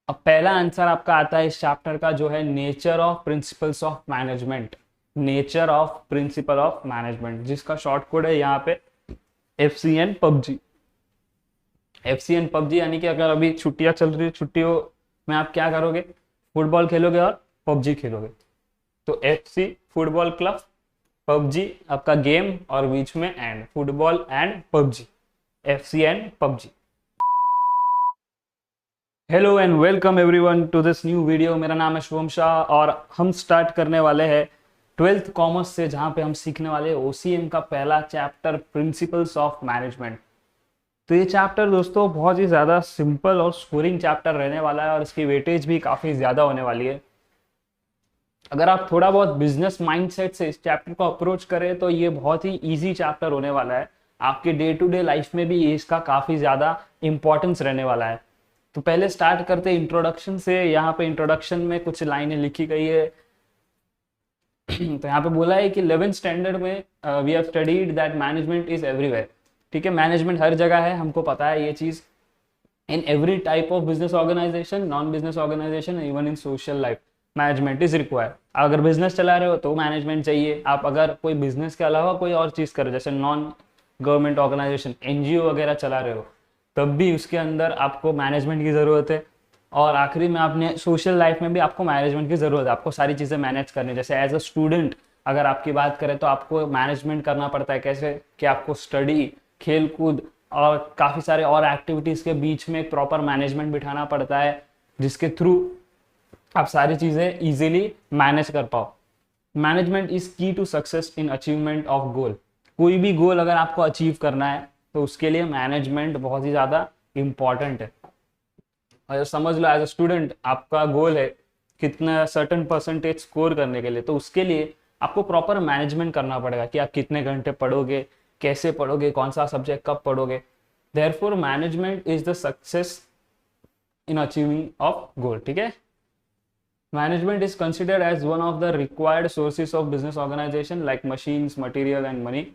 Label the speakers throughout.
Speaker 1: अब पहला आंसर आपका आता है इस चैप्टर का, जो है nature of principles of management. Nature of principle of management, जिसका शॉर्ट कोड है यहाँ पे FCN पबजी। FCN पबजी यानी कि अगर अभी छुट्टियां चल रही है, छुट्टियों में आप क्या करोगे? फुटबॉल खेलोगे और पबजी खेलोगे। तो FC फुटबॉल क्लब, पबजी आपका गेम, और बीच में and, football and PUBG, FCN PUBG. Hello and welcome everyone to this new video. मेरा नाम है शुभम शाह और हम स्टार्ट करने वाले हैं 12th कॉमर्स से, जहां पे हम सीखने वाले हैं OCM का पहला चैप्टर, प्रिंसिपल्स ऑफ मैनेजमेंट। तो ये चैप्टर दोस्तों बहुत ही ज़्यादा सिंपल और स्कोरिंग चैप्टर रहने वाला है और इसकी वेटेज भी काफ़ी ज़्यादा होने वाली है। अगर आप थोड़ा बहुत बिजनेस माइंडसेट से इस चैप्टर को अप्रोच करें तो ये बहुत ही ईजी चैप्टर होने वाला है। आपके डे टू डे लाइफ में भी इसका काफ़ी ज़्यादा इंपॉर्टेंस रहने वाला है। तो पहले स्टार्ट करते हैं इंट्रोडक्शन से। यहाँ पे इंट्रोडक्शन में कुछ लाइनें लिखी गई है। तो यहाँ पे बोला है कि 11th स्टैंडर्ड में we have studied that management is everywhere. ठीक है, मैनेजमेंट हर जगह है, हमको पता है ये चीज़। In every type of business organisation, non business organisation, even in social life, management is required. अगर बिजनेस चला रहे हो तो मैनेजमेंट चाहिए। आप अगर कोई बिजनेस के अलावा कोई और चीज़ कर रहे हो, जैसे नॉन गवर्नमेंट ऑर्गेनाइजेशन, NGO वगैरह चला रहे हो, तब भी उसके अंदर आपको मैनेजमेंट की ज़रूरत है। और आखिरी में आपने सोशल लाइफ में भी आपको मैनेजमेंट की ज़रूरत है। आपको सारी चीज़ें मैनेज करनी, जैसे एज अ स्टूडेंट अगर आपकी बात करें तो आपको मैनेजमेंट करना पड़ता है। कैसे कि आपको स्टडी, खेल कूद और काफ़ी सारे और एक्टिविटीज़ के बीच में एक प्रॉपर मैनेजमेंट बिठाना पड़ता है, जिसके थ्रू आप सारी चीज़ें इजीली मैनेज कर पाओ। Management is key to success in achievement of goal. कोई भी गोल अगर आपको अचीव करना है तो उसके लिए मैनेजमेंट बहुत ही ज़्यादा इंपॉर्टेंट है। और समझ लो एज अ स्टूडेंट आपका गोल है कितना सर्टन परसेंटेज स्कोर करने के लिए, तो उसके लिए आपको प्रॉपर मैनेजमेंट करना पड़ेगा कि आप कितने घंटे पढ़ोगे, कैसे पढ़ोगे, कौन सा सब्जेक्ट कब पढ़ोगे। Therefore management is the success in achieving of goal. ठीक है, management is considered as one of the required sources of business organization like machines, material and money.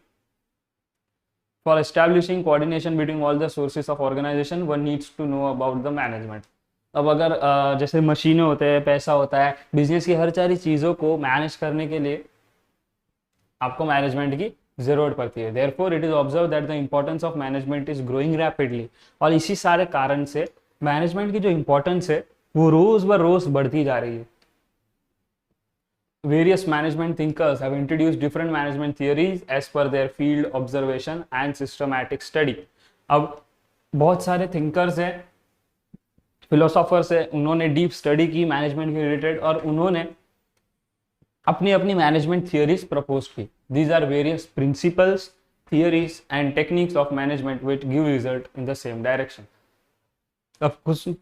Speaker 1: For establishing coordination between all the sources of organization, one needs to know about the management. अब अगर जैसे मशीनें होते हैं, पैसा होता है, business की हर सारी चीज़ों को मैनेज करने के लिए आपको मैनेजमेंट की जरूरत पड़ती है। Therefore it is observe that the importance of management is growing rapidly. और इसी सारे कारण से मैनेजमेंट की जो इंपॉर्टेंस है वो रोज ब रोज बढ़ती जा रही है। Various management thinkers have introduced different management theories as per their field observation and systematic study. अब बहुत सारे थिंकर्स हैं, फिलोसोफर्स हैं, उन्होंने डीप स्टडी की मैनेजमेंट के रिलेटेड और उन्होंने अपनी अपनी मैनेजमेंट थियरीज प्रपोज की। These are various principles, theories and techniques of management which give result in the same direction. अब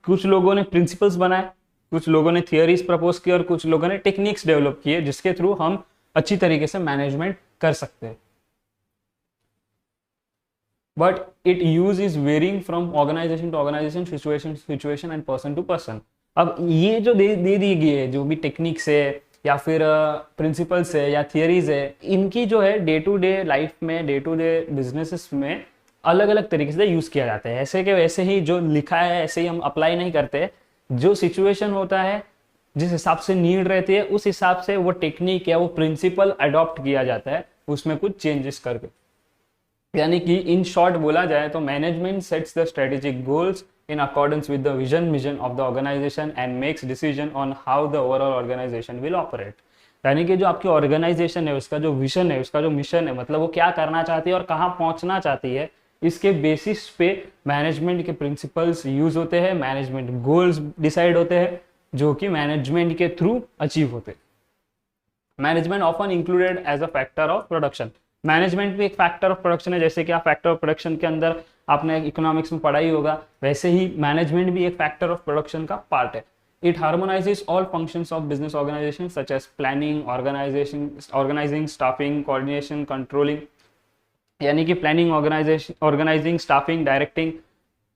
Speaker 1: कुछ लोगों ने प्रिंसिपल्स बनाए, कुछ लोगों ने थियरीज प्रपोज की और कुछ लोगों ने टेक्निक्स डेवलप किए, जिसके थ्रू हम अच्छी तरीके से मैनेजमेंट कर सकते हैं। But it use is varying from organisation to organisation, situation and person to person. अब ये जो दे दी गई है, जो भी टेक्निक्स है या फिर प्रिंसिपल्स है या थियरीज है, इनकी जो है डे टू डे लाइफ में, डे टू डे बिजनेसेस में अलग अलग तरीके से यूज किया जाता है। ऐसे के वैसे ही जो लिखा है ऐसे ही हम अप्लाई नहीं करते। जो सिचुएशन होता है, जिस हिसाब से नीड रहती है, उस हिसाब से वो टेक्निक या वो प्रिंसिपल अडॉप्ट किया जाता है, उसमें कुछ चेंजेस करके। यानी कि इन शॉर्ट बोला जाए तो management sets the strategic goals in accordance with the vision of the organisation and makes decision on how the overall organisation will operate. यानी कि जो आपकी ऑर्गेनाइजेशन है, उसका जो विजन है, उसका जो मिशन है, मतलब वो क्या करना चाहती है और कहाँ पहुंचना चाहती है, इसके बेसिस पे मैनेजमेंट के प्रिंसिपल्स यूज होते हैं, मैनेजमेंट गोल्स डिसाइड होते हैं, जो कि मैनेजमेंट के थ्रू अचीव होते हैं। Management often included as a factor of production. Management भी एक फैक्टर ऑफ प्रोडक्शन है। जैसे कि आप फैक्टर ऑफ प्रोडक्शन के अंदर आपने इकोनॉमिक्स में पढ़ा ही होगा, वैसे ही मैनेजमेंट भी एक फैक्टर ऑफ प्रोडक्शन का पार्ट है। It harmonises all functions of business organisation such as planning, organising, staffing, coordination, controlling. यानी कि planning, organising, staffing, directing,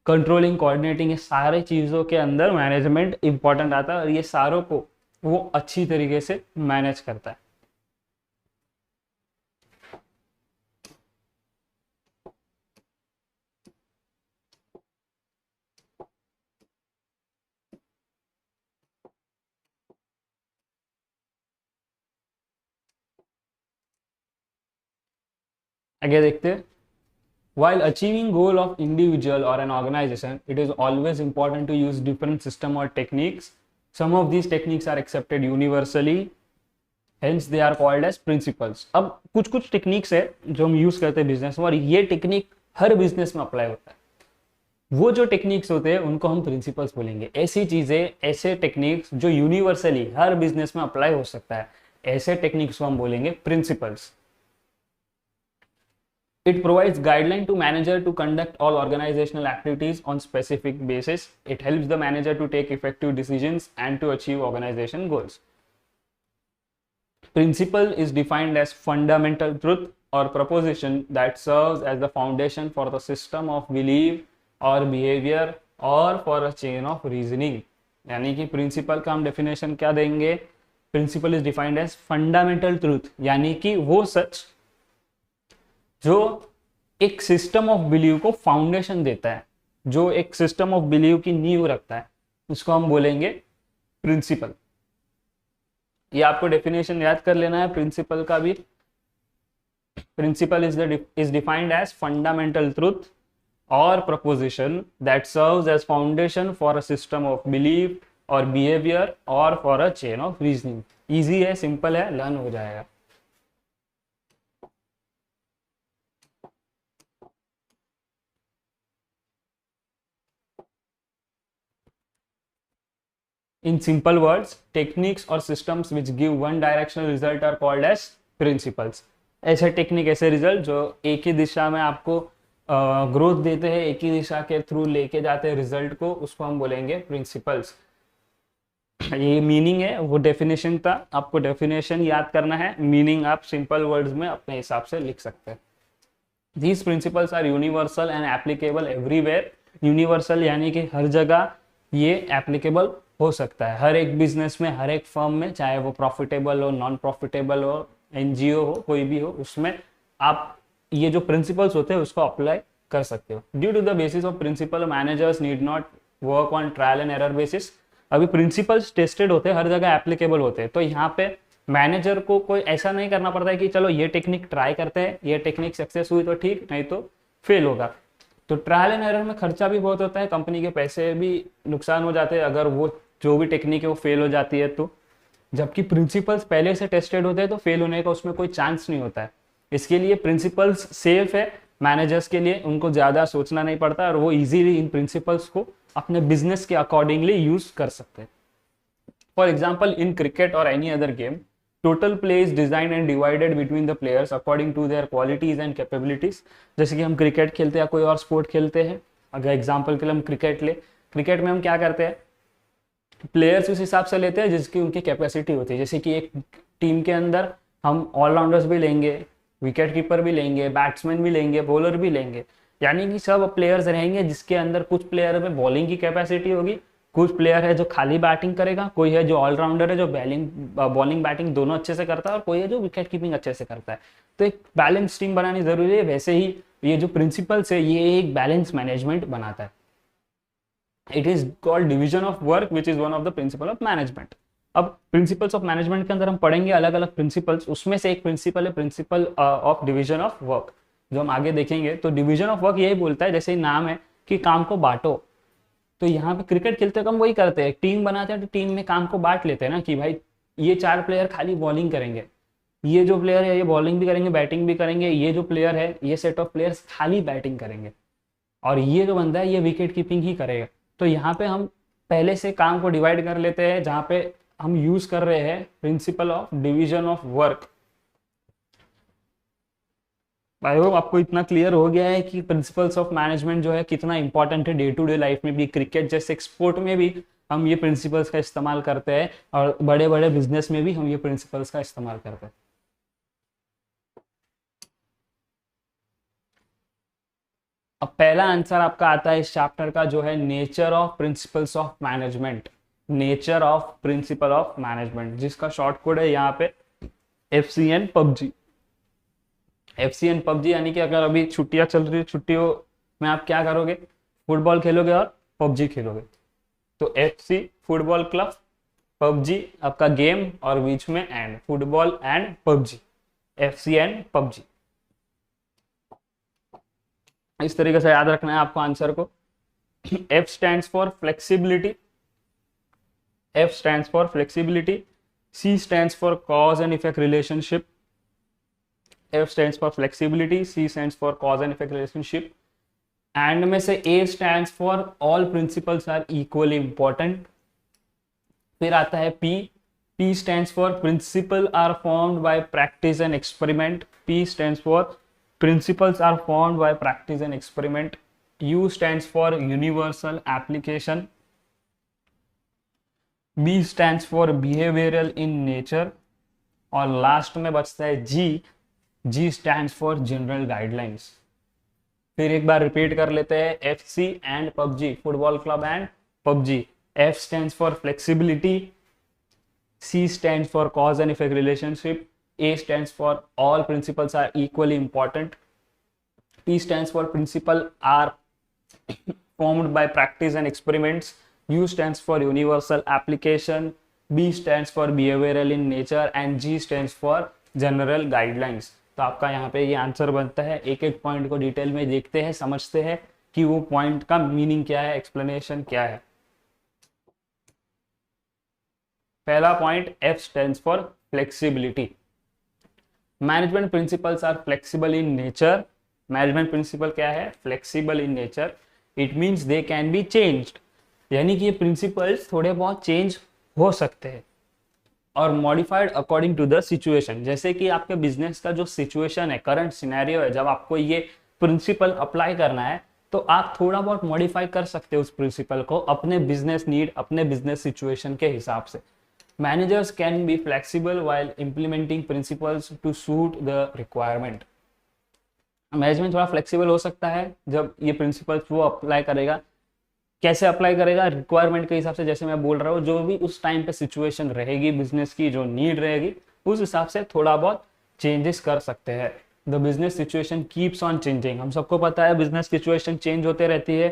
Speaker 1: controlling, coordinating, ये सारे चीज़ों के अंदर मैनेजमेंट इंपॉर्टेंट आता है और ये सारों को वो अच्छी तरीके से मैनेज करता है। आगे देखते हैं. While achieving goal of individual or an organization, it is always important to use different system or techniques. Some of these techniques are accepted universally, hence they are called as principles. अब कुछ कुछ techniques है जो हम use करते हैं business में, और ये टेक्निक हर बिजनेस में अप्लाई होता है. वो जो टेक्निक्स होते हैं उनको हम प्रिंसिपल्स बोलेंगे. ऐसी चीजें, ऐसे टेक्निक्स जो यूनिवर्सली हर बिजनेस में अप्लाई हो सकता है, ऐसे टेक्निक्स को हम बोलेंगे principles. It provides guideline to manager to conduct all organizational activities on specific basis. It helps the manager to take effective decisions and to achieve organization goals. Principle is defined as fundamental truth or proposition that serves as the foundation for the system of belief or behavior or for a chain of reasoning. यानी कि principal का हम definition क्या देंगे? Principle is defined as fundamental truth, यानी कि वो सच जो एक सिस्टम ऑफ बिलीव को फाउंडेशन देता है, जो एक सिस्टम ऑफ बिलीव की नींव रखता है, उसको हम बोलेंगे प्रिंसिपल. ये आपको डेफिनेशन याद कर लेना है प्रिंसिपल का भी. Principle is defined as fundamental truth और proposition that serves as foundation for a system of believe और बिहेवियर और for a chain of reasoning. Easy है, सिंपल है, लर्न हो जाएगा. In simple words, techniques or systems which give one directional result are called as principles. ऐसे technique, ऐसे result जो एक ही दिशा में आपको ग्रोथ देते हैं, एक ही दिशा के थ्रू लेके जाते हैं रिजल्ट को, उसको हम बोलेंगे प्रिंसिपल्स. ये मीनिंग है, वो डेफिनेशन था, आपको डेफिनेशन याद करना है, मीनिंग आप सिंपल वर्ड्स में अपने हिसाब से लिख सकते हैं. These principles are universal and applicable everywhere. Universal यानी कि हर जगह ये एप्लीकेबल हो सकता है, हर एक बिजनेस में, हर एक फर्म में, चाहे वो प्रॉफिटेबल हो, नॉन प्रॉफिटेबल हो, एनजीओ हो, कोई भी हो, उसमें आप ये जो प्रिंसिपल्स होते हैं उसको अप्लाई कर सकते हो. Due to the basis of principle, managers need not work on trial and error basis. अभी प्रिंसिपल्स टेस्टेड होते हैं, हर जगह एप्लीकेबल होते हैं, तो यहाँ पे मैनेजर को कोई ऐसा नहीं करना पड़ता है कि चलो ये टेक्निक ट्राई करते हैं, ये टेक्निक सक्सेस हुई तो ठीक, नहीं तो फेल होगा. तो ट्रायल एंड एरर में खर्चा भी बहुत होता है, कंपनी के पैसे भी नुकसान हो जाते हैं अगर वो जो भी टेक्निक है वो फेल हो जाती है तो. जबकि प्रिंसिपल्स पहले से टेस्टेड होते हैं तो फेल होने का उसमें कोई चांस नहीं होता है. इसके लिए प्रिंसिपल्स सेफ है मैनेजर्स के लिए, उनको ज़्यादा सोचना नहीं पड़ता और वो इजीली इन प्रिंसिपल्स को अपने बिजनेस के अकॉर्डिंगली यूज कर सकते हैं. फॉर एग्जाम्पल, इन क्रिकेट और any other game, total play is design and divided between the players according to their qualities and capabilities. जैसे कि हम क्रिकेट खेलते हैं या कोई और स्पोर्ट खेलते हैं, अगर एग्जाम्पल के लिए हम क्रिकेट ले, क्रिकेट में हम क्या करते हैं, प्लेयर्स उस हिसाब से लेते हैं जिसकी उनकी कैपेसिटी होती है. जैसे कि एक टीम के अंदर हम ऑलराउंडर्स भी लेंगे, विकेट कीपर भी लेंगे, बैट्समैन भी लेंगे, बॉलर भी लेंगे, यानी कि सब प्लेयर्स रहेंगे जिसके अंदर कुछ प्लेयर में बॉलिंग की कैपेसिटी होगी, कुछ प्लेयर है जो खाली बैटिंग करेगा, कोई है जो ऑलराउंडर है जो बॉलिंग बैटिंग दोनों अच्छे से करता है, और कोई है जो विकेट कीपिंग अच्छे से करता है. तो एक बैलेंस टीम बनानी जरूरी है. वैसे ही ये जो प्रिंसिपल्स है ये एक बैलेंस मैनेजमेंट बनाता है. It is called division of work which is one of the principle of management. अब प्रिंसिपल्स ऑफ मैनेजमेंट के अंदर हम पढ़ेंगे अलग अलग प्रिंसिपल्स, उसमें से एक प्रिंसिपल है principle of division of work, जो हम आगे देखेंगे. तो डिवीजन ऑफ वर्क यही बोलता है, जैसे ही नाम है कि काम को बांटो. तो यहाँ पे क्रिकेट खेलते हम वही करते हैं, टीम बनाते हैं तो टीम में काम को बांट लेते हैं ना, कि भाई ये 4 प्लेयर खाली बॉलिंग करेंगे, ये जो प्लेयर है ये बॉलिंग भी करेंगे, बैटिंग भी करेंगे, ये जो प्लेयर है ये सेट ऑफ प्लेयर्स खाली बैटिंग करेंगे, और ये जो बंदा है ये विकेट कीपिंग ही करेगा. तो यहाँ पे हम पहले से काम को डिवाइड कर लेते हैं, जहाँ पे हम यूज कर रहे हैं principle of division of work. I hope आपको इतना क्लियर हो गया है कि प्रिंसिपल्स ऑफ मैनेजमेंट जो है कितना इंपॉर्टेंट है डे टू डे लाइफ में भी. क्रिकेट जैसे स्पोर्ट में भी हम ये प्रिंसिपल्स का इस्तेमाल करते हैं, और बड़े बड़े बिजनेस में भी हम ये प्रिंसिपल्स का इस्तेमाल करते हैं. अब पहला आंसर आपका आता है इस चैप्टर का, जो है nature of principles of management. Nature of principle of management, जिसका शॉर्ट कोड है यहाँ पे FCN PUBG. FCN PUBG यानी कि अगर अभी छुट्टियां चल रही है, छुट्टियों में आप क्या करोगे, फुटबॉल खेलोगे और PUBG खेलोगे. तो FC फुटबॉल क्लब, PUBG आपका गेम, और बीच में and, football and PUBG, FCN PUBG. इस तरीके से याद रखना है आपको आंसर को। F stands for flexibility, F stands for flexibility, C stands for cause and effect relationship, F stands for flexibility, C stands for cause and effect relationship, and में से A stands for all principles are equally important। फिर आता है P, P stands for principle are formed by practice and experiment, P stands for principles are formed by practice and experiment, U stands for universal application, B stands for behavioral in nature, और last में बचता है G, G stands for general guidelines। फिर एक बार repeat कर लेते हैं, FC and PUBG, football club and PUBG। F stands for flexibility, C stands for cause and effect relationship, A stands for all principles are equally important, P stands for principle are formed by practice and experiments, U stands for universal application, B stands for behavioral in nature and G stands for general guidelines। तो आपका यहाँ पे ये answer बनता है। एक एक point को डिटेल में देखते हैं, समझते हैं कि वो पॉइंट का मीनिंग क्या है, एक्सप्लेनेशन क्या है। पहला point, F stands for flexibility। Management principles are flexible in nature. Management principle क्या है? Flexible in nature. It means they can be changed, यानी कि ये प्रिंसिपल्स थोड़े बहुत चेंज हो सकते हैं और modified according to the situation. जैसे कि आपके बिजनेस का जो सिचुएशन है, करंट सिनेरियो है, जब आपको ये प्रिंसिपल अप्लाई करना है तो आप थोड़ा बहुत मॉडिफाई कर सकते हो उस प्रिंसिपल को अपने बिजनेस नीड, अपने बिजनेस सिचुएशन के हिसाब से। Managers can be flexible while implementing principles to suit the requirement. Management थोड़ा फ्लेक्सिबल हो सकता है जब ये प्रिंसिपल्स वो अप्लाई करेगा। कैसे अप्लाई करेगा? रिक्वायरमेंट के हिसाब से, जैसे मैं बोल रहा हूँ, जो भी उस टाइम पे सिचुएशन रहेगी बिजनेस की, जो नीड रहेगी, उस हिसाब से थोड़ा बहुत चेंजेस कर सकते हैं। The business situation keeps on changing. हम सबको पता है बिजनेस सिचुएशन चेंज होते रहती है,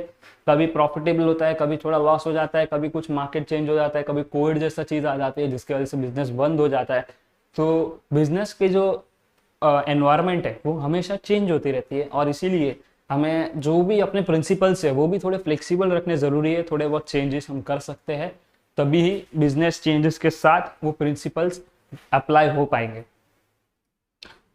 Speaker 1: कभी प्रॉफिटेबल होता है, कभी थोड़ा लॉस हो जाता है, कभी कुछ मार्केट चेंज हो जाता है, कभी कोविड जैसा चीज़ आ जाती है जिसकी वजह से बिजनेस बंद हो जाता है। तो बिजनेस के जो एनवायरनमेंट है वो हमेशा चेंज होती रहती है और इसीलिए हमें जो भी अपने प्रिंसिपल्स है वो भी थोड़े फ्लेक्सिबल रखने ज़रूरी है। थोड़े बहुत चेंजेस हम कर सकते हैं, तभी ही बिजनेस चेंजेस के साथ वो प्रिंसिपल्स अप्लाई हो पाएंगे।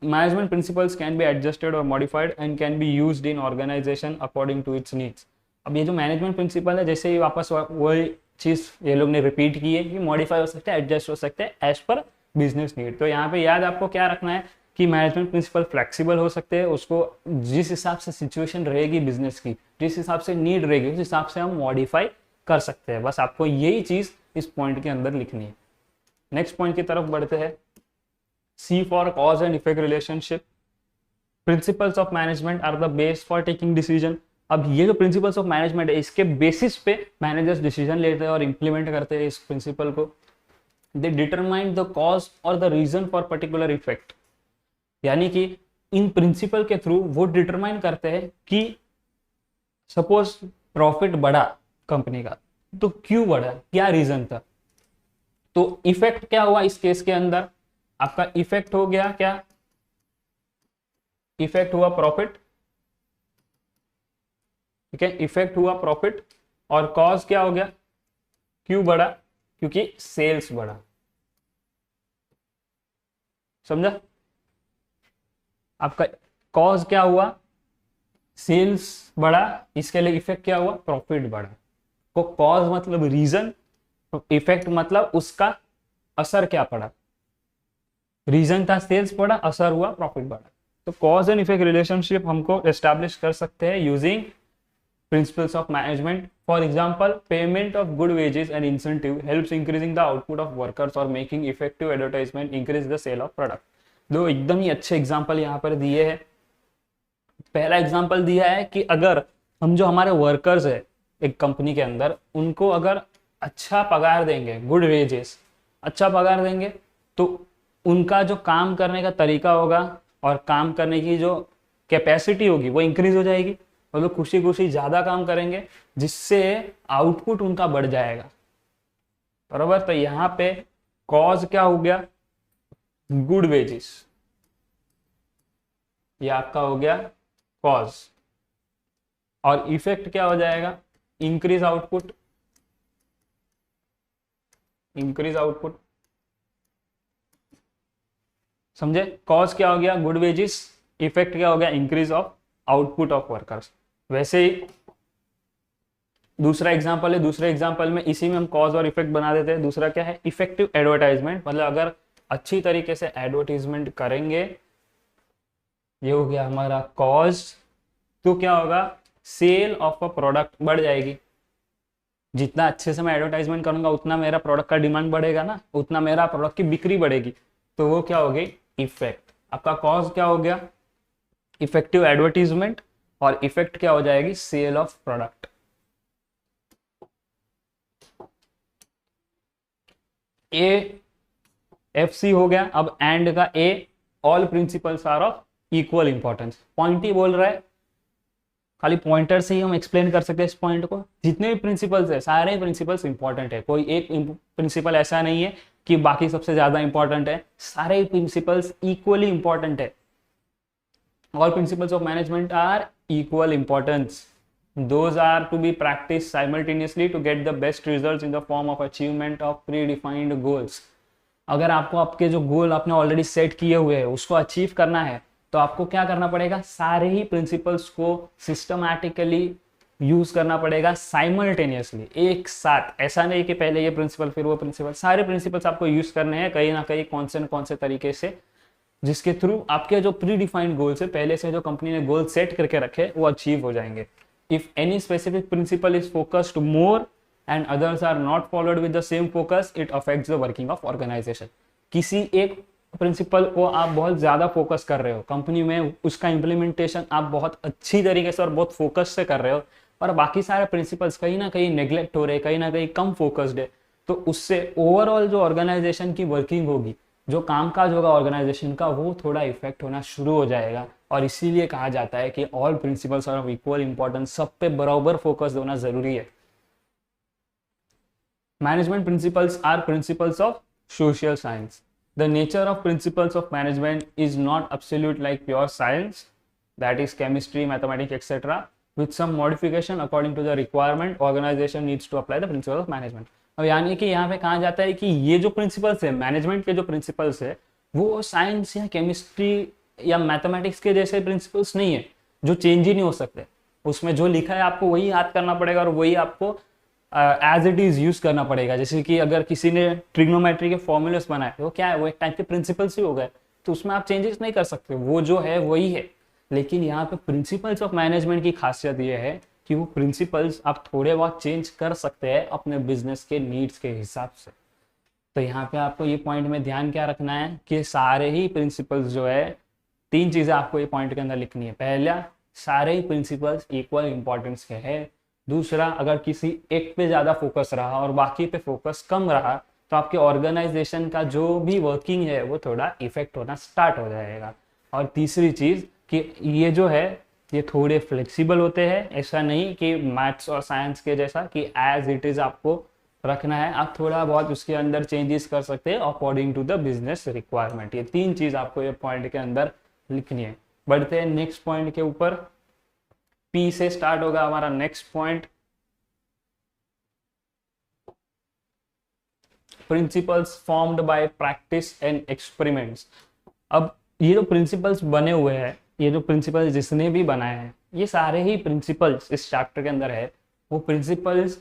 Speaker 1: Management principles can be adjusted और modified and can be used in organisation according to its needs. अब ये जो मैनेजमेंट प्रिंसिपल है, जैसे ही वापस वही चीज़ ये लोग ने रिपीट की है कि मॉडिफाई हो सकता है, एडजस्ट हो सकते हैं एज पर बिजनेस नीड। तो यहाँ पे याद आपको क्या रखना है कि मैनेजमेंट प्रिंसिपल फ्लेक्सिबल हो सकते हैं, उसको जिस हिसाब से सिचुएशन रहेगी बिजनेस की, जिस हिसाब से नीड रहेगी, उस हिसाब से हम मॉडिफाई कर सकते हैं। बस आपको यही चीज़ इस पॉइंट के अंदर लिखनी है। नेक्स्ट पॉइंट की तरफ बढ़ते हैं। C for cause and effect relationship. Principles of management are the base for taking decision. अब ये जो प्रिंसिपल्स ऑफ मैनेजमेंट है, इसके बेसिस पे मैनेजर्स डिसीजन लेते हैं और इंप्लीमेंट करते हैं इस प्रिंसिपल को। दे डिटरमाइन द कॉज और the reason for particular effect, यानी कि इन प्रिंसिपल के थ्रू वो डिटरमाइन करते हैं कि सपोज प्रॉफिट बढ़ा कंपनी का, तो क्यों बढ़ा, क्या रीजन था। तो इफेक्ट क्या हुआ इस केस के अंदर? आपका इफेक्ट हो गया क्या? इफेक्ट हुआ प्रॉफिट, ठीक है, इफेक्ट हुआ प्रॉफिट। और कॉज क्या हो गया? क्यों बढ़ा? क्योंकि सेल्स बढ़ा। समझा? आपका कॉज क्या हुआ? सेल्स बढ़ा। इसके लिए इफेक्ट क्या हुआ? प्रॉफिट बढ़ा। तो कॉज मतलब रीजन, इफेक्ट मतलब उसका असर क्या पड़ा। रीजन था सेल्स बढ़ा, असर हुआ प्रॉफिट बढ़ा। तो कॉज एंड इफेक्ट रिलेशनशिप हमको एस्टैब्लिश कर सकते हैं using principles of management. For example, payment of good wages and incentive helps increasing the output of workers और making effective advertisement increase the sale of product. दो एकदम ही अच्छे example यहाँ पर दिए हैं। पहला एग्जाम्पल दिया है कि अगर हम जो हमारे वर्कर्स है एक कंपनी के अंदर, उनको अगर अच्छा पगार देंगे, गुड वेजेस, अच्छा पगार देंगे, तो उनका जो काम करने का तरीका होगा और काम करने की जो कैपेसिटी होगी वो इंक्रीज हो जाएगी और लोग खुशी खुशी ज़्यादा काम करेंगे, जिससे आउटपुट उनका बढ़ जाएगा। बराबर? तो यहाँ पे कॉज क्या हो गया? गुड वेजेस, ये आपका हो गया कॉज। और इफेक्ट क्या हो जाएगा, इंक्रीज आउटपुट, इंक्रीज आउटपुट, समझे। कॉज क्या हो गया, गुड वेजेस, इफेक्ट क्या हो गया, increase of output of workers. वैसे ही दूसरा एग्जांपल है, दूसरे एग्जांपल में इसी में हम कॉज और इफेक्ट बना देते हैं। दूसरा क्या है, इफेक्टिव एडवर्टाइजमेंट, मतलब अगर अच्छी तरीके से एडवर्टीजमेंट करेंगे, ये हो गया हमारा कॉज, तो क्या होगा, सेल ऑफ अ प्रोडक्ट बढ़ जाएगी। जितना अच्छे से मैं एडवर्टाइजमेंट करूंगा उतना मेरा प्रोडक्ट का डिमांड बढ़ेगा ना, उतना मेरा प्रोडक्ट की बिक्री बढ़ेगी, तो वो क्या हो गई, इफेक्ट। आपका कॉज क्या हो गया, इफेक्टिव एडवर्टीजमेंट, और इफेक्ट क्या हो जाएगी, sale of product. A F C हो गया। अब एंड का A, all principles are of equal importance. Point ही बोल रहा है, खाली पॉइंटर से ही हम एक्सप्लेन कर सकते हैं इस पॉइंट को। जितने भी प्रिंसिपल्स है सारे प्रिंसिपल्स इंपॉर्टेंट है, कोई एक प्रिंसिपल ऐसा नहीं है कि बाकी सबसे ज्यादा इंपॉर्टेंट है, सारे प्रिंसिपल्स इक्वली इंपॉर्टेंट है। All principles of management are equal importance, those are to be practiced simultaneously to get the best results in the form of achievement of predefined goals। अगर आपको आपके जो गोल आपने ऑलरेडी सेट किए हुए हैं उसको अचीव करना है तो आपको क्या करना पड़ेगा, सारे ही प्रिंसिपल्स को सिस्टमैटिकली यूज करना पड़ेगा साइमल्टेनियसली, एक साथ। ऐसा नहीं कि पहले ये प्रिंसिपल फिर वो प्रिंसिपल, सारे प्रिंसिपल्स आपको यूज करने हैं कहीं ना कहीं कौन से तरीके से, जिसके थ्रू आपके जो प्री डिफाइंड गोल्स है, पहले से जो कंपनी ने गोल सेट करके रखे, वो अचीव हो जाएंगे। If any specific principle is focused more and others are not followed with the same focus, it affects the working of organization। किसी एक प्रिंसिपल को आप बहुत ज्यादा फोकस कर रहे हो कंपनी में, उसका इम्प्लीमेंटेशन आप बहुत अच्छी तरीके से और बहुत फोकस से कर रहे हो, और बाकी सारे प्रिंसिपल्स कहीं ना कहीं नेग्लेक्ट हो रहे हैं, कहीं ना कहीं कम फोकस्ड है, तो उससे ओवरऑल जो ऑर्गेनाइजेशन की वर्किंग होगी, जो कामकाज होगा ऑर्गेनाइजेशन का, वो थोड़ा इफेक्ट होना शुरू हो जाएगा। और इसीलिए कहा जाता है कि all principles are of equal importance, सब पे बराबर फोकस होना जरूरी है। Management principles are principles of social science. The nature of principles of management is not absolute like pure science, that is chemistry, mathematics etcetera, with some modification according to the requirement organization needs to apply the principles of management। अब यानी कि यहाँ पे कहा जाता है कि ये जो प्रिंसिपल्स है, मैनेजमेंट के जो प्रिंसिपल्स है, वो साइंस या केमिस्ट्री या मैथमेटिक्स के जैसे प्रिंसिपल्स नहीं है जो चेंज ही नहीं हो सकते। उसमें जो लिखा है आपको वही याद करना पड़ेगा और वही आपको एज इट इज यूज करना पड़ेगा। जैसे कि अगर किसी ने ट्रिग्नोमेट्री के फॉर्मूलेस बनाए, वो क्या है, वो एक टाइप के प्रिंसिपल्स ही हो गए, तो उसमें आप चेंजेस नहीं कर सकते, वो जो है वही है। लेकिन यहाँ पे प्रिंसिपल्स ऑफ मैनेजमेंट की खासियत ये है कि वो प्रिंसिपल्स आप थोड़े बहुत चेंज कर सकते हैं अपने बिजनेस के नीड्स के हिसाब से। तो यहाँ पे आपको ये पॉइंट में ध्यान क्या रखना है कि सारे ही प्रिंसिपल्स जो है, तीन चीजें आपको ये पॉइंट के अंदर लिखनी है। पहला, सारे ही प्रिंसिपल्स इक्वल इंपॉर्टेंस के हैं। दूसरा, अगर किसी एक पे ज्यादा फोकस रहा और बाकी पे फोकस कम रहा तो आपके ऑर्गेनाइजेशन का जो भी वर्किंग है वो थोड़ा इफेक्ट होना स्टार्ट हो जाएगा। और तीसरी चीज कि ये जो है ये थोड़े फ्लेक्सिबल होते हैं, ऐसा नहीं कि मैथ्स और साइंस के जैसा कि एज इट इज आपको रखना है, आप थोड़ा बहुत उसके अंदर चेंजेस कर सकते हैं according to the business requirement. ये तीन चीज आपको ये पॉइंट के अंदर लिखनी है। बढ़ते हैं नेक्स्ट पॉइंट के ऊपर। पी से स्टार्ट होगा हमारा next point, principles formed by practice and experiments. अब ये जो प्रिंसिपल्स बने हुए हैं, ये जो प्रिंसिपल्स जिसने भी बनाए हैं, ये सारे ही प्रिंसिपल्स इस चैप्टर के अंदर है, वो प्रिंसिपल्स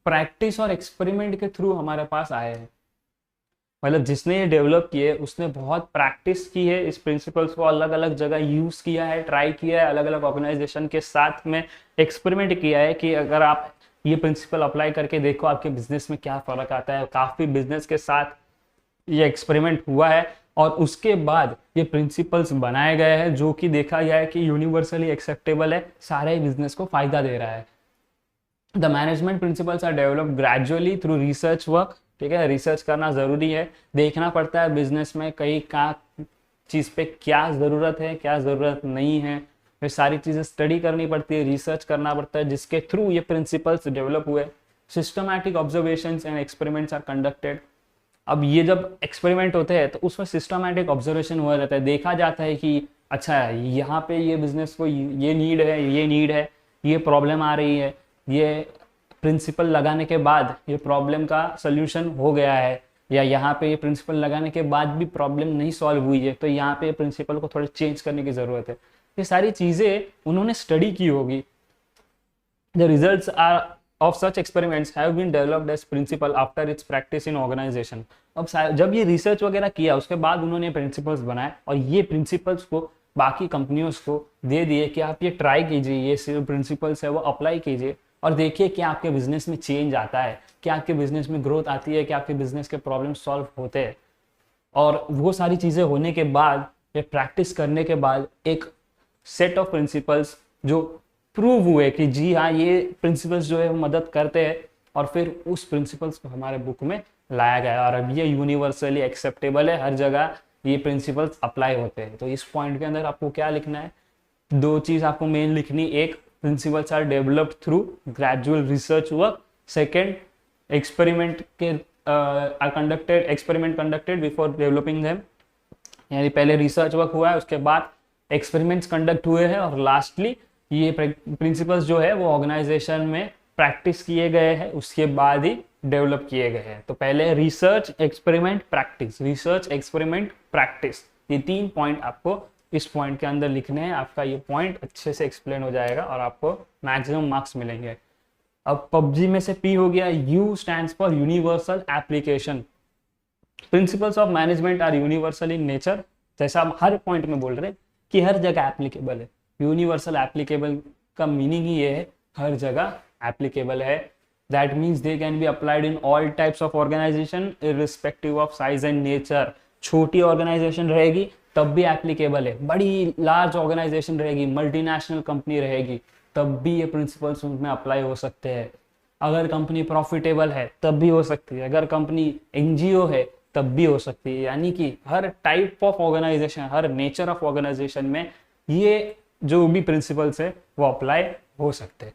Speaker 1: प्रैक्टिस और एक्सपेरिमेंट के थ्रू हमारे पास आए हैं। मतलब जिसने ये डेवलप किए उसने बहुत प्रैक्टिस की है, इस प्रिंसिपल्स को अलग अलग जगह यूज किया है, ट्राई किया है, अलग अलग ऑर्गेनाइजेशन के साथ में एक्सपेरिमेंट किया है कि अगर आप ये प्रिंसिपल अप्लाई करके देखो आपके बिजनेस में क्या फर्क आता है। काफी बिजनेस के साथ ये एक्सपेरिमेंट हुआ है और उसके बाद ये प्रिंसिपल्स बनाए गए हैं जो कि देखा गया है कि यूनिवर्सली एक्सेप्टेबल है, सारे बिजनेस को फायदा दे रहा है। The management principles are developed gradually through research work. ठीक है, रिसर्च करना जरूरी है, देखना पड़ता है बिजनेस में कहीं का चीज पे क्या जरूरत है क्या जरूरत नहीं है, फिर सारी चीजें स्टडी करनी पड़ती है, रिसर्च करना पड़ता है, जिसके थ्रू ये प्रिंसिपल्स डेवलप हुए। Systematic observations and experiments are conducted. अब ये जब एक्सपेरिमेंट होते हैं तो उसमें सिस्टमैटिक ऑब्जर्वेशन हुआ रहता है, देखा जाता है कि अच्छा यहाँ पे ये बिजनेस को ये नीड है, ये नीड है, ये प्रॉब्लम आ रही है, ये प्रिंसिपल लगाने के बाद ये प्रॉब्लम का सोल्यूशन हो गया है, या यहाँ पे ये प्रिंसिपल लगाने के बाद भी प्रॉब्लम नहीं सॉल्व हुई है, तो यहाँ पे प्रिंसिपल को थोड़ा चेंज करने की ज़रूरत है। ये सारी चीज़ें उन्होंने स्टडी की होगी। The results are of such experiments have been developed as principle after its practice in organization। अब जब ये रिसर्च वगैरह किया उसके बाद उन्होंने प्रिंसिपल्स बनाए और ये प्रिंसिपल्स को बाकी कंपनियों को दे दिए कि आप ये ट्राई कीजिए, ये सिर्फ प्रिंसिपल्स है वो अप्लाई कीजिए और देखिए कि आपके बिजनेस में चेंज आता है, कि आपके बिजनेस में ग्रोथ आती है, कि आपके बिजनेस के प्रॉब्लम सॉल्व होते हैं। और वो सारी चीज़ें होने के बाद, ये प्रैक्टिस करने के बाद एक सेट ऑफ प्रिंसिपल्स जो प्रूव हुए कि जी हाँ ये प्रिंसिपल्स जो है वो मदद करते हैं, और फिर उस प्रिंसिपल्स को हमारे बुक में लाया गया और अब ये यूनिवर्सली एक्सेप्टेबल है, हर जगह ये प्रिंसिपल्स अप्लाई होते हैं। तो इस पॉइंट के अंदर आपको क्या लिखना है, दो चीज़ आपको मेन लिखनी, एक principles are developed through gradual research work, second experiment conducted before developing them, यानी पहले रिसर्च वर्क हुआ है उसके बाद एक्सपेरिमेंट्स कंडक्ट हुए हैं और लास्टली ये प्रिंसिपल्स जो है वो ऑर्गेनाइजेशन में प्रैक्टिस किए गए हैं, उसके बाद ही डेवलप किए गए हैं। तो पहले research experiment practice, research experiment practice, ये 3 पॉइंट आपको इस पॉइंट के अंदर लिखने हैं। आपका ये पॉइंट अच्छे से एक्सप्लेन हो जाएगा और आपको मैक्सिमम मार्क्स मिलेंगे। अब पबजी में से पी हो गया, U stands for universal application. Principles of management are universal in nature, जैसा हम हर पॉइंट में बोल रहे हैं कि हर जगह एप्लीकेबल है। यूनिवर्सल एप्लीकेबल का मीनिंग ही ये है, हर जगह एप्लीकेबल है। That means they can be applied in all types of organisation irrespective of size and nature. छोटी ऑर्गेनाइजेशन रहेगी तब भी एप्लीकेबल है, बड़ी लार्ज ऑर्गेनाइजेशन रहेगी, मल्टीनेशनल कंपनी रहेगी, तब भी ये प्रिंसिपल्स उनमें अप्लाई हो सकते हैं। अगर कंपनी प्रॉफिटेबल है तब भी हो सकती है, अगर कंपनी एनजीओ है तब भी हो सकती है। यानी कि हर टाइप ऑफ ऑर्गेनाइजेशन, हर नेचर ऑफ ऑर्गेनाइजेशन में ये जो भी प्रिंसिपल्स है वो अप्लाई हो सकते हैं।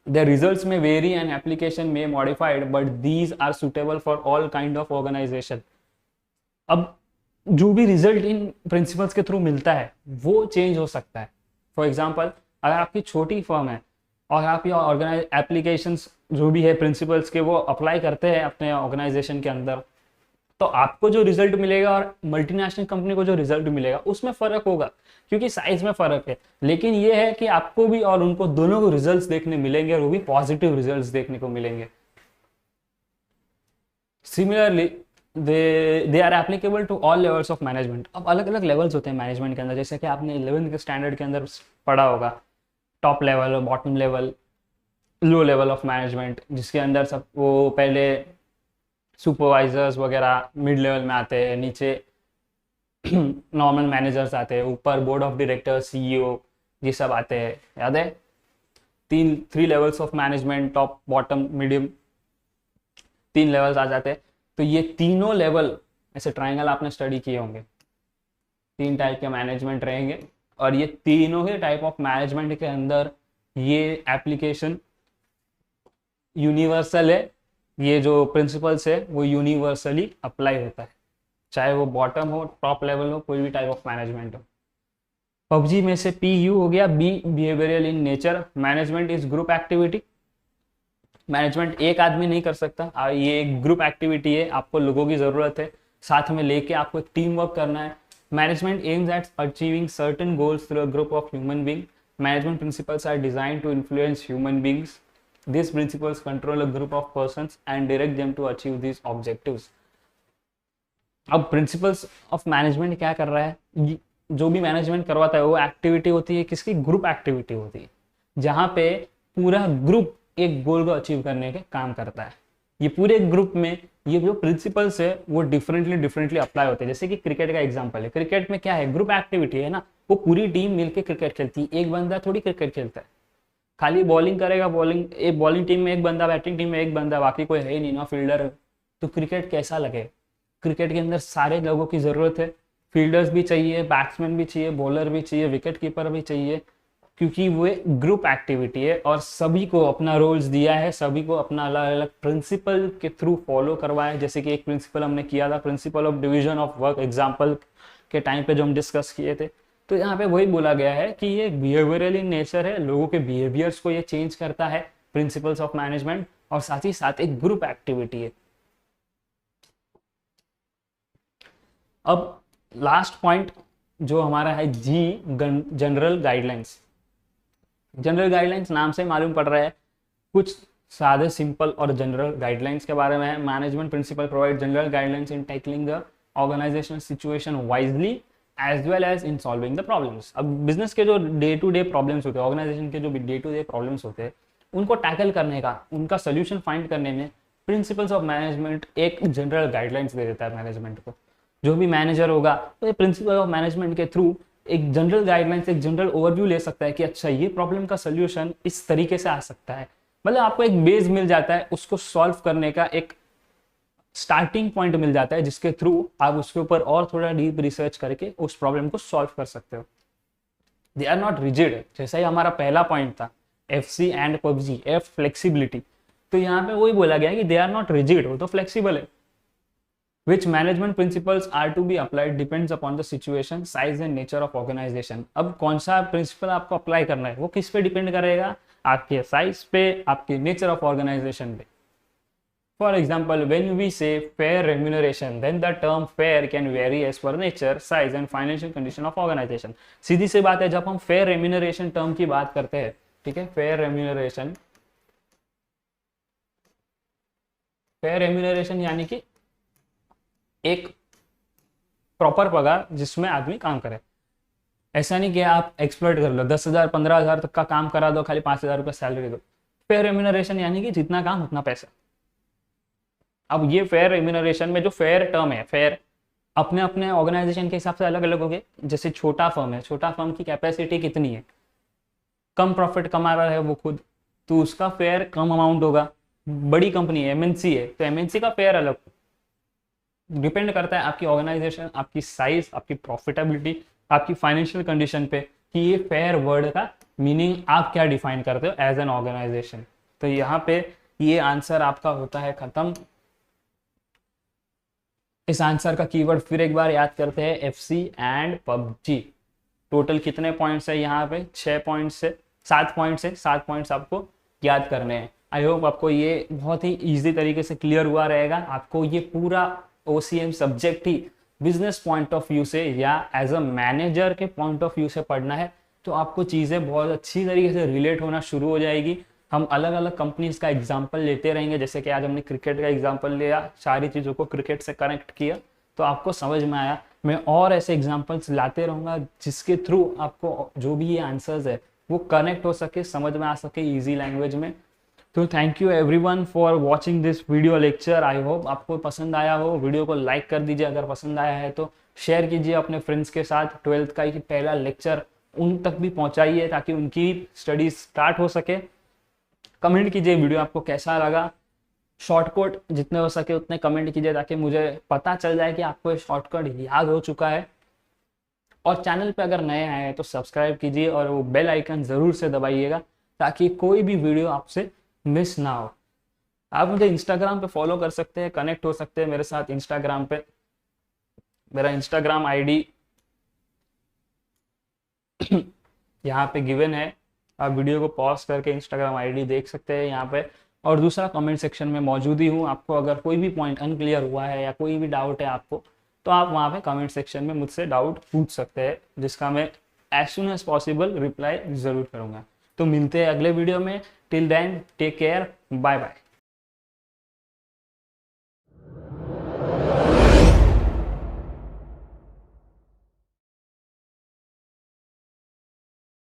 Speaker 1: The results may vary and application may modified but these are suitable for all kind of organisation. अब जो भी रिजल्ट इन प्रिंसिपल्स के थ्रू मिलता है वो चेंज हो सकता है। फॉर एग्जाम्पल, अगर आपकी छोटी फर्म है और आप ये ऑर्गेनाइज एप्लीकेशंस जो भी है प्रिंसिपल्स के वो अप्लाई करते हैं अपने ऑर्गेनाइजेशन के अंदर, तो आपको जो रिजल्ट मिलेगा और मल्टीनेशनल कंपनी को जो रिजल्ट मिलेगा उसमें फर्क होगा, क्योंकि साइज में फर्क है। लेकिन ये है कि आपको भी और उनको दोनों को रिजल्ट्स देखने मिलेंगे और वो भी पॉजिटिव रिजल्ट्स देखने को मिलेंगे। Similarly they are applicable to all levels of management. अब अलग अलग लेवल्स होते हैं मैनेजमेंट के अंदर, जैसे कि आपने 11th के स्टैंडर्ड के अंदर पढ़ा होगा, top level, bottom level, low level of management, जिसके अंदर सब वो पहले सुपरवाइजर्स वगैरह मिड लेवल में आते हैं, नीचे नॉर्मल मैनेजर्स आते हैं, ऊपर बोर्ड ऑफ डायरेक्टर, सीईओ, ये सब आते हैं। याद है 3 levels of management, top, bottom, medium, 3 levels आ जाते हैं। तो ये तीनों लेवल, ऐसे ट्राइंगल आपने स्टडी किए होंगे, 3 टाइप के मैनेजमेंट रहेंगे और ये तीनों ही टाइप ऑफ मैनेजमेंट के अंदर ये एप्लीकेशन यूनिवर्सल है। ये जो प्रिंसिपल्स है वो यूनिवर्सली अप्लाई होता है, चाहे वो बॉटम हो, टॉप लेवल हो, कोई भी टाइप ऑफ मैनेजमेंट हो। पबजी में से पी यू हो गया, B behavioural in nature. Management is group activity. Management एक आदमी नहीं कर सकता, ये एक ग्रुप एक्टिविटी है, आपको लोगों की जरूरत है, साथ में लेके आपको एक टीम वर्क करना है। Management aims at achieving certain goals through a group of human being. Management principles are designed to influence human beings. These principles control a group of persons and direct them to achieve these objectives। अब principles of management क्या कर रहा है, जो भी management करवाता है वो एक्टिविटी होती है किसकी, ग्रुप एक्टिविटी होती है, जहाँ पे पूरा ग्रुप एक गोल को अचीव करने के काम करता है। ये पूरे ग्रुप में ये जो प्रिंसिपल्स है वो डिफरेंटली अप्लाई होते हैं। जैसे कि क्रिकेट का एग्जांपल है, क्रिकेट में क्या है, ग्रुप एक्टिविटी है ना, वो पूरी टीम मिलकर क्रिकेट खेलती है, एक बंदा थोड़ी क्रिकेट खेलता है, खाली बॉलिंग करेगा, बॉलिंग टीम में एक बंदा, बैटिंग टीम में एक बंदा, बाकी कोई है ही नहीं ना फील्डर, तो क्रिकेट कैसा लगे। क्रिकेट के अंदर सारे लोगों की ज़रूरत है, फील्डर्स भी चाहिए, बैट्समैन भी चाहिए, बॉलर भी चाहिए, विकेट कीपर भी चाहिए, क्योंकि वो ग्रुप एक्टिविटी है और सभी को अपना रोल्स दिया है, सभी को अपना अलग अलग प्रिंसिपल के थ्रू फॉलो करवाया है। जैसे कि एक प्रिंसिपल हमने किया था, principle of division of work, example के टाइम पे जो हम डिस्कस किए थे, तो यहाँ पे वही बोला गया है कि ये बिहेवियरल इन नेचर है, लोगों के बिहेवियर्स को ये चेंज करता है, प्रिंसिपल्स ऑफ मैनेजमेंट, और साथ ही साथ एक ग्रुप एक्टिविटी है। अब लास्ट पॉइंट जो हमारा है जी, जनरल गाइडलाइंस। जनरल गाइडलाइंस नाम से मालूम पड़ रहा है कुछ सादे, सिंपल और जनरल गाइडलाइंस के बारे में है। Management principle provide general guidelines in tackling the organisational situation wisely as well as in solving the problems. अब बिजनेस के जो डे टू डे प्रॉब्लम्स होते हैं, ऑर्गेनाइजेशन के जो डे टू डे प्रॉब्लम्स होते हैं, उनको टैकल करने का, उनका सोल्यूशन फाइंड करने में प्रिंसिपल्स ऑफ मैनेजमेंट एक जनरल गाइडलाइंस दे देता है मैनेजमेंट को। जो भी मैनेजर होगा तो ये प्रिंसिपल ऑफ मैनेजमेंट के थ्रू एक जनरल गाइडलाइंस, एक जनरल ओवरव्यू ले सकता है कि अच्छा ये प्रॉब्लम का सोल्यूशन इस तरीके से आ सकता है। मतलब आपको एक बेस मिल जाता है, उसको सॉल्व करने का एक स्टार्टिंग पॉइंट मिल जाता है, जिसके थ्रू आप उसके ऊपर और थोड़ा डीप रिसर्च करके उस प्रॉब्लम को सॉल्व कर सकते हो। दे आर नॉट रिजिड, जैसा ही हमारा पहला पॉइंट था FC and PUBG, F flexibility. तो यहाँ पे वही बोला गया कि दे आर नॉट रिजिड, वो तो फ्लेक्सिबल है। Which management principles are to be applied depends upon the situation, size and nature of organization। अब कौन सा प्रिंसिपल आपको अप्लाई करना है वो किस पे डिपेंड करेगा, आपके साइज पे, आपके नेचर ऑफ ऑर्गेनाइजेशन पे। For example, when we say fair remuneration, then the term fair can vary as per nature, size and financial condition of organization। सीधी सी बात है, जब हम fair remuneration term की बात करते हैं, ठीक है, fair remuneration यानी कि एक प्रॉपर पगार जिसमें आदमी काम करे। ऐसा नहीं कि आप एक्सप्लॉइट कर लो, 10,000 15,000 तक का काम करा दो, खाली 5,000 रुपये सैलरी दो। फेयर रेम्यूनरेशन यानी कि जितना काम उतना पैसा। अब ये फेयर रेम्यूनरेशन में जो फेयर टर्म है, फेयर अपने अपने ऑर्गेनाइजेशन के हिसाब से अलग अलग हो गए। जैसे छोटा फर्म है, छोटा फर्म की कैपेसिटी कितनी है, कम प्रॉफिट कमा रहा है वो खुद, तो उसका फेयर कम अमाउंट होगा। बड़ी कंपनी है, MNC है, तो MNC का फेयर अलग। डिपेंड करता है आपकी ऑर्गेनाइजेशन, आपकी साइज, आपकी प्रॉफिटेबिलिटी, आपकी फाइनेंशियल कंडीशन पे कि ये फेयर वर्ड का मीनिंग आप क्या डिफाइन करते हो एज एन ऑर्गेनाइजेशन। तो यहाँ पे ये आंसर आपका होता है खत्म। इस आंसर का कीवर्ड फिर एक बार याद करते हैं, FC एंड PUBG। टोटल कितने पॉइंट्स है यहाँ पे, 6 पॉइंट्स से 7 पॉइंट्स है, 7 पॉइंट्स आपको याद करने हैं। आई होप आपको ये बहुत ही ईजी तरीके से क्लियर हुआ रहेगा। आपको ये पूरा OCM subject he business point of view से या एज अ मैनेजर के पॉइंट ऑफ व्यू से पढ़ना है, तो आपको चीज़ें बहुत अच्छी तरीके से रिलेट होना शुरू हो जाएगी। हम अलग अलग कंपनीज का एग्जाम्पल लेते रहेंगे, जैसे कि आज हमने क्रिकेट का एग्जाम्पल लिया, सारी चीज़ों को क्रिकेट से कनेक्ट किया तो आपको समझ में आया। मैं और ऐसे एग्जाम्पल्स लाते रहूँगा जिसके थ्रू आपको जो भी ये आंसर्स है वो कनेक्ट हो सके, समझ में आ सके ईजी लैंग्वेज में। तो thank you everyone for watching this video lecture. I hope आपको पसंद आया हो। वीडियो को लाइक कर दीजिए, अगर पसंद आया है तो शेयर कीजिए अपने फ्रेंड्स के साथ। 12th का ही पहला लेक्चर उन तक भी पहुंचाइए ताकि उनकी स्टडी स्टार्ट हो सके। कमेंट कीजिए वीडियो आपको कैसा लगा। शॉर्टकट जितने हो सके उतने कमेंट कीजिए ताकि मुझे पता चल जाए कि आपको ये शॉर्टकट याद हो चुका है। और चैनल पे अगर नए आए हैं तो सब्सक्राइब कीजिए और वो बेल आइकन ज़रूर से दबाइएगा ताकि कोई भी वीडियो आपसे मिस ना हो। आप मुझे इंस्टाग्राम पे फॉलो कर सकते हैं, कनेक्ट हो सकते हैं मेरे साथ इंस्टाग्राम पे। मेरा इंस्टाग्राम ID यहाँ पे गिवन है, आप वीडियो को पॉज करके इंस्टाग्राम ID देख सकते हैं यहाँ पे। और दूसरा कमेंट सेक्शन में मौजूद ही हूँ। आपको अगर कोई भी पॉइंट अनक्लियर हुआ है या कोई भी डाउट है आपको, तो आप वहाँ पे कमेंट सेक्शन में मुझसे डाउट पूछ सकते हैं, जिसका मैं as soon as possible reply ज़रूर करूँगा। तो मिलते हैं अगले वीडियो में। Till then take care, bye bye.